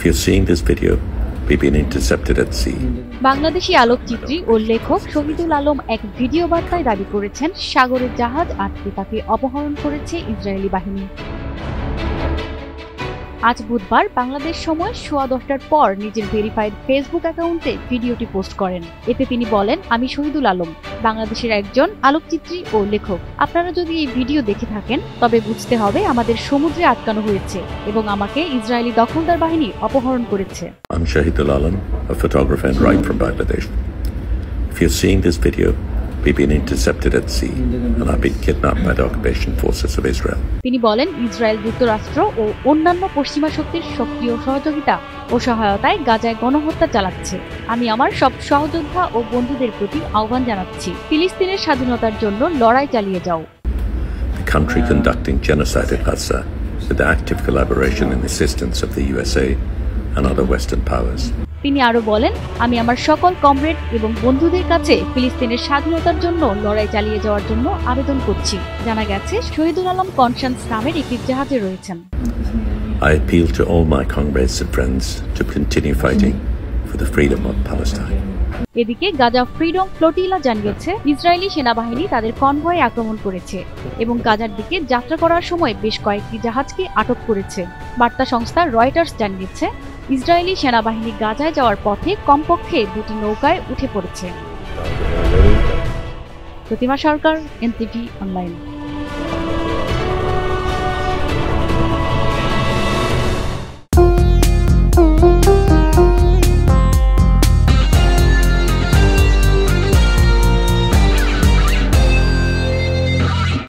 If you're seeing this video, we've been intercepted at sea. Bangladeshi আলোকচিত্রী ও লেখক শহীদুল আলম এক video বার্তায় দাবি করেছেন সাগরের জাহাজ আটকে তাকে অপহরণ করেছে ইসরায়েলি বাহিনী। আজ বুধবার বাংলাদেশ সময় 10:15টার পর নিজের ভেরিফাইড ফেসবুক অ্যাকাউন্টে ভিডিওটি পোস্ট করেন। এতে তিনি বলেন, আমি শহীদুল আলম, বাংলাদেশের একজন আলোকচিত্রী ও লেখক। আপনারা যদি এই ভিডিও দেখে থাকেন তবে বুঝতে হবে আমাদের সমুদ্রে আটকানো হয়েছে এবং আমাকে ইসরায়েলি দখলদার বাহিনী অপহরণ করেছে। I'm Shahidul Alam, a photographer and writer from Bangladesh. If you're seeing this video, we've been intercepted at sea and I've been kidnapped by the occupation forces of Israel. তিনি বলেন, ইসরায়েল যুক্তরাষ্ট্র ও অন্যান্য পশ্চিমা শক্তির সক্রিয় সহযোগিতা ও সহায়তায় গাজায় গণহত্যা চালাচ্ছে। আমি আমার সব সহযোদ্ধা ও বন্ধুদের প্রতি আহ্বান জানাচ্ছি, ফিলিস্তিনের স্বাধীনতার জন্য লড়াই চালিয়ে যাও। The country conducting genocide in Gaza with the active collaboration and assistance of the USA and other Western powers. তিনি আরো বলেন, আমি আমার সকল কমরেড এবং বন্ধুদের কাছে ফিলিস্তিনের স্বাধীনতার জন্য লড়াই চালিয়ে যাওয়ার জন্য আবেদন করছি। জানা গেছে শহীদুল আলম কনসার্স নামের একটি জাহাজে রয়েছেন। I appeal to all my comrades and friends to continue fighting for the freedom of Palestine. এদিকে গাজা ফ্রিডম ফ্লোটিলা জানিয়েছে ইসরায়েলি সেনাবাহিনী তাদের কনভয়ে আক্রমণ করেছে এবং গাজার দিকে যাত্রা করার সময় বেশ কয়েকটি জাহাজকে আটক করেছে। বার্তা সংস্থা রয়টার্স জানিয়েছে ইসরায়েলি সেনাবাহিনী গাজায় যাওয়ার পথে কমপক্ষে 2টি নৌকায় উঠে পড়েছে। প্রতিমা সরকার, এনটিভি অনলাইন।